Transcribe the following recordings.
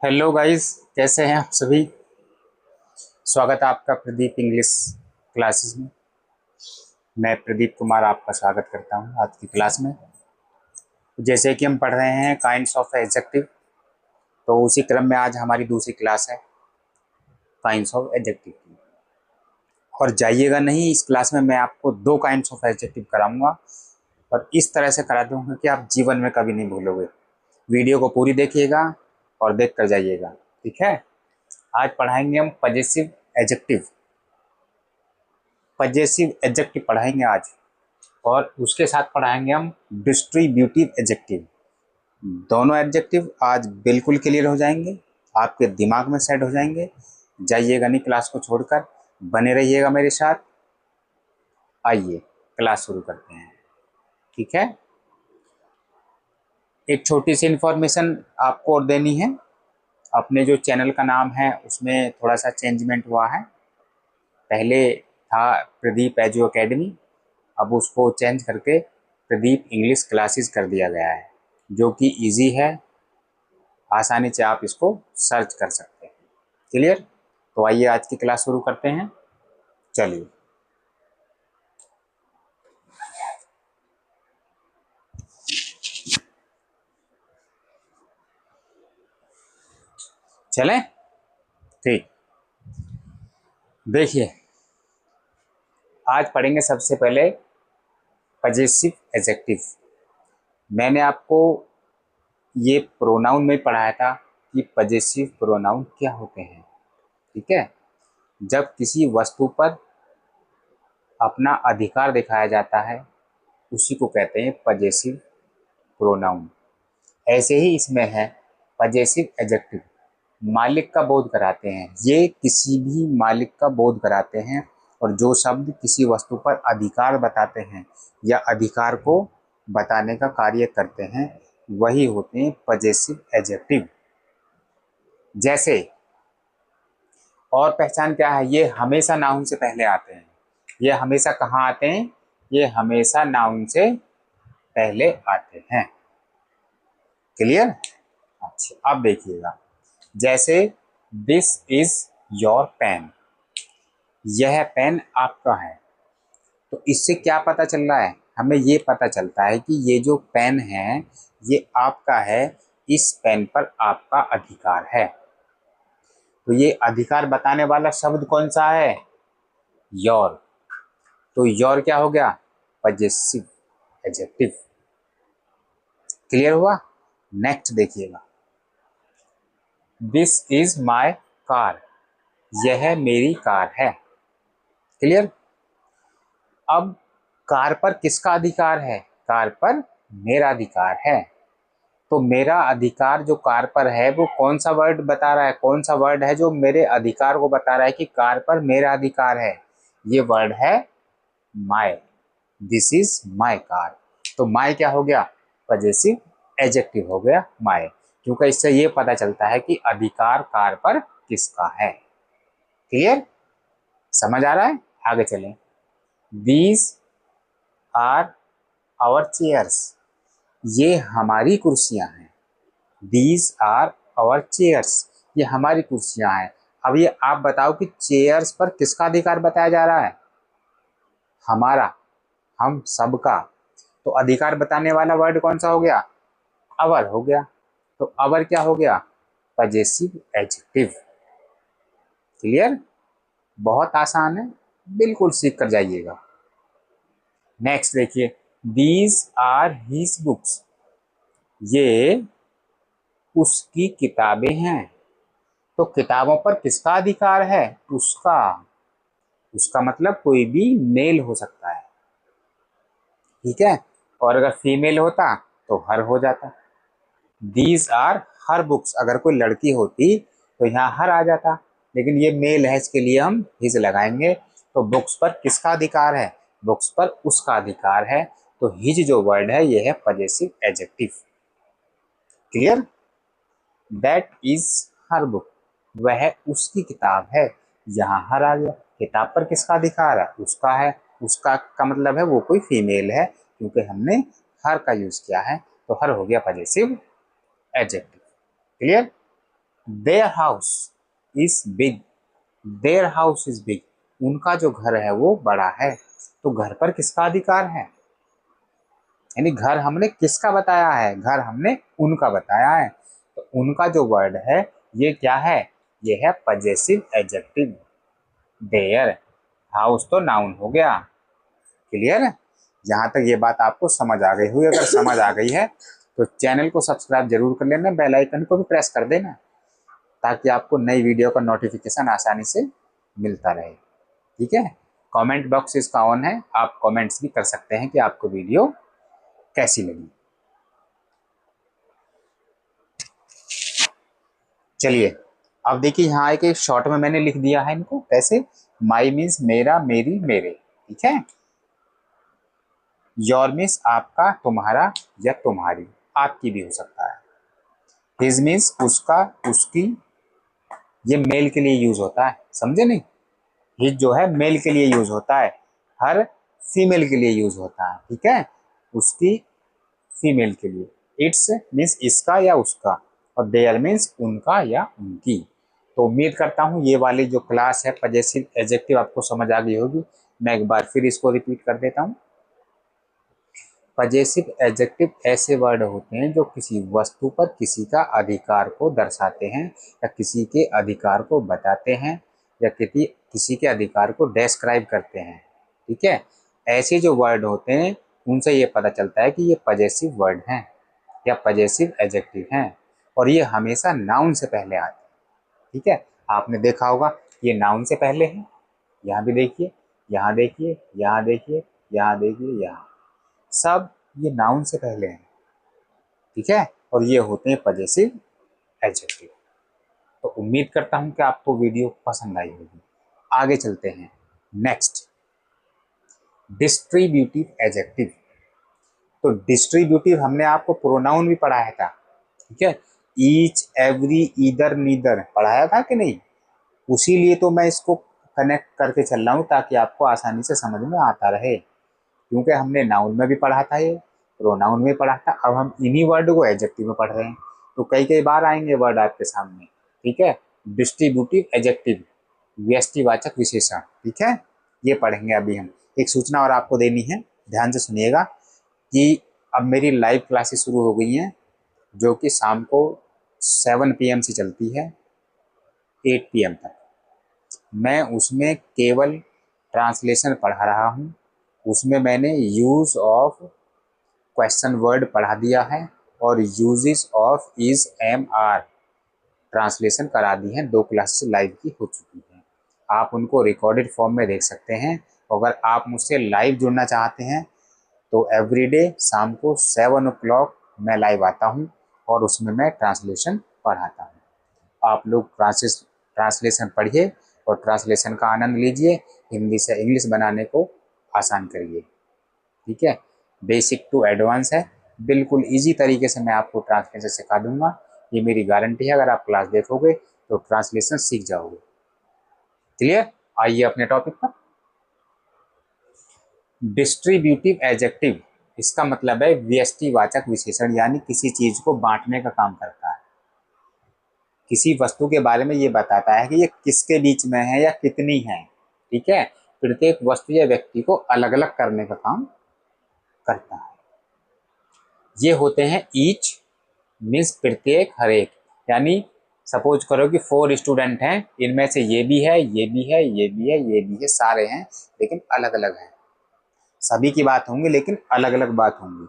Hello guys, कैसे हैं आप सभी। स्वागत है आपका प्रदीप इंग्लिश क्लासेस में। मैं प्रदीप कुमार आपका स्वागत करता हूं आज की क्लास में। जैसे कि हम पढ़ रहे हैं काइंड्स ऑफ एडजेक्टिव, तो उसी क्रम में आज हमारी दूसरी क्लास है काइंड्स ऑफ एडजेक्टिव की। और जाइएगा नहीं, इस क्लास में मैं आपको दो काइंड्स ऑफ एडजेक्टिव कराऊंगा और इस तरह से करा दूंगा कि आप जीवन में कभी नहीं भूलोगे। वीडियो को पूरी देखिएगा और देख कर जाइएगा, ठीक है। आज पढ़ाएंगे हम पजेसिव एडजेक्टिव। पजेसिव एडजेक्टिव पढ़ाएंगे आज, और उसके साथ पढ़ाएंगे हम डिस्ट्रीब्यूटिव एडजेक्टिव। दोनों एडजेक्टिव आज बिल्कुल क्लियर हो जाएंगे, आपके दिमाग में सेट हो जाएंगे। जाइएगा नहीं क्लास को छोड़कर, बने रहिएगा मेरे साथ। आइए क्लास शुरू करते हैं, ठीक है। एक छोटी सी इन्फॉर्मेशन आपको और देनी है। अपने जो चैनल का नाम है उसमें थोड़ा सा चेंजमेंट हुआ है। पहले था प्रदीप एजू एकेडमी, अब उसको चेंज करके प्रदीप इंग्लिश क्लासेस कर दिया गया है, जो कि इजी है। आसानी से आप इसको सर्च कर सकते हैं। क्लियर? तो आइए आज की क्लास शुरू करते हैं। चलिए, चलें। ठीक, देखिए, आज पढ़ेंगे सबसे पहले पजेसिव एडजेक्टिव। मैंने आपको ये प्रोनाउन में पढ़ाया था कि पजेसिव प्रोनाउन क्या होते हैं, ठीक है। जब किसी वस्तु पर अपना अधिकार दिखाया जाता है उसी को कहते हैं पजेसिव प्रोनाउन। ऐसे ही इसमें है पजेसिव एडजेक्टिव, मालिक का बोध कराते हैं। ये किसी भी मालिक का बोध कराते हैं, और जो शब्द किसी वस्तु पर अधिकार बताते हैं या अधिकार को बताने का कार्य करते हैं वही होते हैं पजेसिव एडजेक्टिव। जैसे, और पहचान क्या है, ये हमेशा नाउन से पहले आते हैं। ये हमेशा कहाँ आते हैं? ये हमेशा नाउन से पहले आते हैं। क्लियर? अच्छा, अब देखिएगा, जैसे दिस इज योर पेन, यह पेन आपका है। तो इससे क्या पता चल रहा है? हमें ये पता चलता है कि ये जो पेन है ये आपका है, इस पेन पर आपका अधिकार है। तो ये अधिकार बताने वाला शब्द कौन सा है? योर। तो योर क्या हो गया? Possessive adjective. क्लियर हुआ? नेक्स्ट देखिएगा, दिस इज माय कार, यह मेरी कार है। क्लियर? अब कार पर किसका अधिकार है? कार पर मेरा अधिकार है। तो मेरा अधिकार जो कार पर है वो कौन सा वर्ड बता रहा है? कौन सा वर्ड है जो मेरे अधिकार को बता रहा है कि कार पर मेरा अधिकार है? ये वर्ड है my. This is my car. तो माय क्या हो गया? पजेसिव एडजेक्टिव हो गया माय, क्योंकि इससे ये पता चलता है कि अधिकार कार पर किसका है। क्लियर? समझ आ रहा है? आगे चलें। दीज आर आवर चेयर्स, ये हमारी कुर्सियां हैं। दीज आर आवर चेयर्स, ये हमारी कुर्सियां हैं। अब ये आप बताओ कि चेयर्स पर किसका अधिकार बताया जा रहा है? हमारा, हम सबका। तो अधिकार बताने वाला वर्ड कौन सा हो गया? अवर हो गया। तो अवर क्या हो गया? Possessive adjective. क्लियर? बहुत आसान है, बिल्कुल सीख कर जाइएगा। नेक्स्ट देखिए, दीज आर हिज बुक्स, ये उसकी किताबें हैं। तो किताबों पर किसका अधिकार है? उसका। उसका मतलब कोई भी मेल हो सकता है, ठीक है। और अगर फीमेल होता तो हर हो जाता। दीज आर हर बुक्स, अगर कोई लड़की होती तो यहाँ हर आ जाता, लेकिन ये मेल है, इसके लिए हम हिज लगाएंगे। तो बुक्स पर किसका अधिकार है? बुक्स पर उसका अधिकार है। तो हिज जो वर्ड है ये है possessive adjective. Clear? That is her book, वह उसकी किताब है। यहाँ हर आ गया। किताब पर किसका अधिकार है? उसका है। उसका का मतलब है वो कोई फीमेल है, क्योंकि हमने हर का यूज किया है। तो हर हो गया possessive adjective. Clear? Their house is big, their house is big, उनका जो घर है वो बड़ा है। तो घर पर किसका अधिकार है, यानी घर हमने किसका बताया है, घर हमने उनका बताया है। तो उनका जो वर्ड है ये क्या है, ये है पजेसिव एडजेक्टिव। देयर, हाउस तो नाउन हो गया। क्लियर है, यहाँ तक ये बात आपको समझ आ गई हुई, अगर समझ आ गई है तो चैनल को सब्सक्राइब जरूर कर लेना, बेल आइकन को भी प्रेस कर देना, ताकि आपको नई वीडियो का नोटिफिकेशन आसानी से मिलता रहे। ठीक है, कमेंट बॉक्स इसका ऑन है, आप कमेंट्स भी कर सकते हैं कि आपको वीडियो कैसी लगी। चलिए अब देखिए, यहाँ एक शॉर्ट में मैंने लिख दिया है इनको कैसे, माई मीन्स मेरा, मेरी, मेरे। ठीक है, योर मीन्स आपका, तुम्हारा या तुम्हारी, आपकी भी हो सकता है। हिज मीन्स उसका, उसकी, ये मेल के लिए यूज होता है, समझे नहीं। हिज जो है मेल के लिए यूज होता है, हर फीमेल के लिए यूज होता है। ठीक है, उसकी फीमेल के लिए। इट्स मीन्स इसका या उसका, और देयर मीन्स उनका या उनकी। तो उम्मीद करता हूँ ये वाली जो क्लास है पजेसिव एडजेक्टिव आपको समझ आ गई होगी। मैं एक बार फिर इसको रिपीट कर देता हूँ। पजेसिव एडजेक्टिव ऐसे वर्ड होते हैं जो किसी वस्तु पर किसी का अधिकार को दर्शाते हैं, या किसी के अधिकार को बताते हैं, या किसी के अधिकार को डिस्क्राइब करते हैं। ठीक है, ऐसे जो वर्ड होते हैं उनसे ये पता चलता है कि ये पजेसिव वर्ड हैं या पजेसिव एडजेक्टिव हैं, और ये हमेशा नाउन से पहले आते हैं। ठीक है, आपने देखा होगा ये नाउन से पहले है, यहाँ भी देखिए, यहाँ देखिए, यहाँ देखिए, यहाँ देखिए, यहाँ सब ये नाउन से पहले हैं। ठीक है, और ये होते हैं पजेसिव एडजेक्टिव। तो उम्मीद करता हूं कि आपको वीडियो पसंद आई होगी। आगे चलते हैं। Next, distributive adjective. तो डिस्ट्रीब्यूटिव हमने आपको प्रोनाउन भी पढ़ाया था। ठीक है, ईच, एवरी, ईदर, नीदर पढ़ाया था कि नहीं। उसी लिए तो मैं इसको कनेक्ट करके चल रहा हूँ ताकि आपको आसानी से समझ में आता रहे, क्योंकि हमने नाउन में भी पढ़ा था, ये प्रोनाउन में पढ़ा था, अब हम इन्हीं वर्ड को एडजेक्टिव में पढ़ रहे हैं। तो कई कई बार आएंगे वर्ड आपके सामने। ठीक है, डिस्ट्रीब्यूटिव एडजेक्टिव, व्यष्टिवाचक विशेषण। ठीक है, ये पढ़ेंगे अभी हम। एक सूचना और आपको देनी है, ध्यान से सुनिएगा कि अब मेरी लाइव क्लासेस शुरू हो गई हैं, जो कि शाम को 7 PM से चलती है 8 PM तक। मैं उसमें केवल ट्रांसलेशन पढ़ा रहा हूँ, उसमें मैंने यूज ऑफ क्वेश्चन वर्ड पढ़ा दिया है, और uses of is, am, are translation करा दी है। 2 क्लासेस लाइव की हो चुकी हैं, आप उनको रिकॉर्डेड फॉर्म में देख सकते हैं। अगर आप मुझसे लाइव जुड़ना चाहते हैं तो एवरीडे शाम को 7 o'clock मैं लाइव आता हूँ, और उसमें मैं ट्रांसलेशन पढ़ाता हूँ। आप लोग ट्रांसलेशन पढ़िए और ट्रांसलेशन का आनंद लीजिए, हिंदी से इंग्लिश बनाने को आसान करिए। ठीक है, बेसिक टू एडवांस है, बिल्कुल इजी तरीके से मैं आपको ट्रांसलेशन सिखा दूंगा, ये मेरी गारंटी है। अगर आप क्लास देखोगे तो ट्रांसलेशन सीख जाओगे। क्लियर, आइए अपने टॉपिक पर। डिस्ट्रीब्यूटिव एडजेक्टिव, इसका मतलब है व्यष्टिवाचक विशेषण, यानी किसी चीज को बांटने का काम करता है। किसी वस्तु के बारे में ये बताता है कि ये किसके बीच में है या कितनी है। ठीक है, प्रत्येक वस्तु या व्यक्ति को अलग अलग करने का काम करता है। ये होते हैं ईच, मीन्स प्रत्येक, हर एक। यानी सपोज करो कि 4 स्टूडेंट हैं, इनमें से ये भी है, ये भी है, ये भी है, ये भी है, सारे हैं लेकिन अलग अलग हैं। सभी की बात होंगी लेकिन अलग अलग बात होंगी।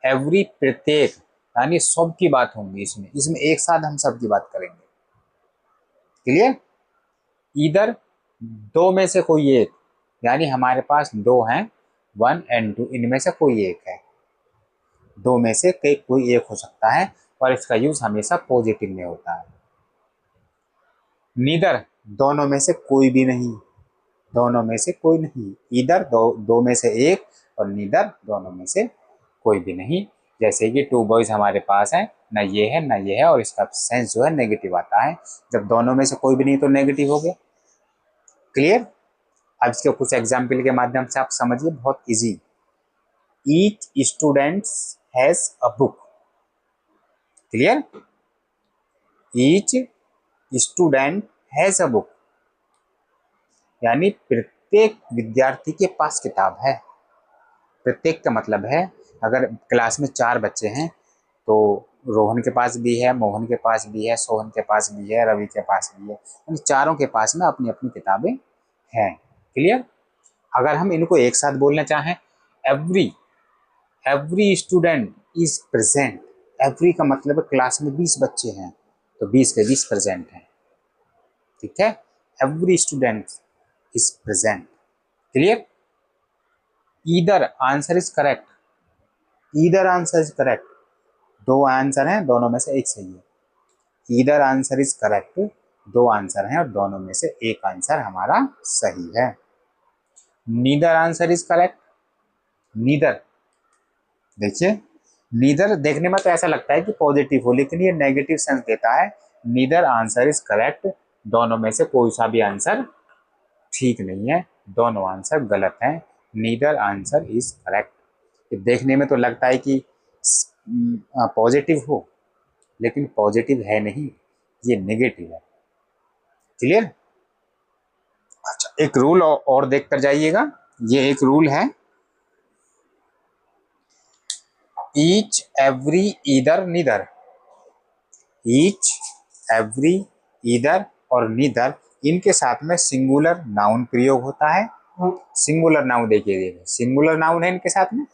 एवरी, प्रत्येक, यानी सब की बात होंगी, इसमें इसमें एक साथ हम सब की बात करेंगे। क्लियर। इधर, दो में से कोई एक, यानी हमारे पास दो हैं, 1 and 2, इनमें से कोई एक है। दो में से कोई एक हो सकता है, और इसका यूज हमेशा पॉजिटिव में होता है। नीदर, दोनों में से कोई भी नहीं, दोनों में से कोई नहीं। इधर, दो में से एक, और नीदर, दोनों में से कोई भी नहीं। जैसे कि 2 बॉयज हमारे पास हैं, ना ये है ना ये है, और इसका सेंस जो है नेगेटिव आता है। जब दोनों में से कोई भी नहीं तो नेगेटिव हो गया। क्लियर। अब इसके कुछ एग्जाम्पल के माध्यम से आप समझिए, बहुत easy. Each student has a book. Clear. Each student has a book, यानी प्रत्येक विद्यार्थी के पास किताब है। प्रत्येक का मतलब है अगर क्लास में 4 बच्चे हैं तो रोहन के पास भी है, मोहन के पास भी है, सोहन के पास भी है, रवि के पास भी है, यानी चारों के पास में अपनी अपनी किताबें हैं। क्लियर? अगर हम इनको एक साथ बोलना चाहें, every every student is present. Every का मतलब है क्लास में 20 बच्चे हैं तो 20 के 20 प्रेजेंट हैं। ठीक है, every student is present. Clear? Either answer is correct, either answer is correct, दो आंसर हैं, दोनों में से एक सही है। ईदर आंसर इज करेक्ट, दो आंसर हैं और दोनों में से एक आंसर हमारा सही है। Neither answer is correct, neither, देखिए नीदर देखने में तो ऐसा लगता है कि पॉजिटिव हो, लेकिन ये नेगेटिव सेंस देता है। नीदर आंसर इज करेक्ट, दोनों में से कोई सा भी आंसर ठीक नहीं है, दोनों आंसर गलत हैं। Neither answer is correct. देखने में तो लगता है कि पॉजिटिव हो, लेकिन पॉजिटिव है नहीं, ये नेगेटिव है। क्लियर? अच्छा, एक रूल और देख कर जाइएगा। ये एक रूल है, each every either neither. Each every either और नीदर, इनके साथ में सिंगुलर नाउन प्रयोग होता है। सिंगुलर नाउन देखिए, सिंगुलर नाउन है इनके साथ में,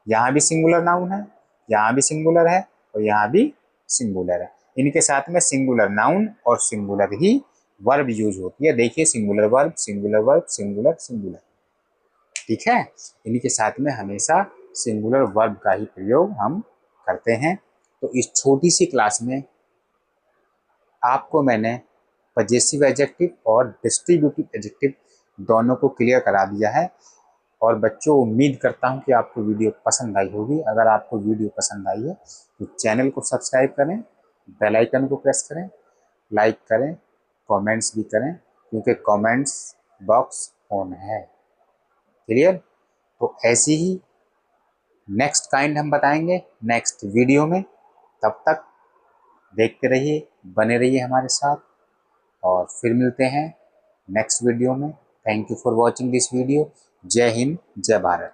यहाँ भी सिंगुलर नाउन है, यहाँ भी सिंगुलर है और यहाँ भी सिंगुलर है। इनके साथ में सिंगुलर नाउन और सिंगुलर ही वर्ब यूज होती है। देखिए singular verb, singular verb, singular singular. ठीक है, इनके साथ में हमेशा सिंगुलर वर्ब का ही प्रयोग हम करते हैं। तो इस छोटी सी क्लास में आपको मैंने पजेसिव एडजेक्टिव और डिस्ट्रीब्यूटिव एडजेक्टिव दोनों को क्लियर करा दिया है। और बच्चों, उम्मीद करता हूँ कि आपको वीडियो पसंद आई होगी। अगर आपको वीडियो पसंद आई है तो चैनल को सब्सक्राइब करें, बेल आइकन को प्रेस करें, लाइक करें, कमेंट्स भी करें, क्योंकि कमेंट्स बॉक्स ऑन है। क्लियर? तो ऐसी ही नेक्स्ट काइंड हम बताएंगे नेक्स्ट वीडियो में। तब तक देखते रहिए, बने रहिए हमारे साथ और फिर मिलते हैं नेक्स्ट वीडियो में। Thank you for watching this video. जय हिंद, जय भारत।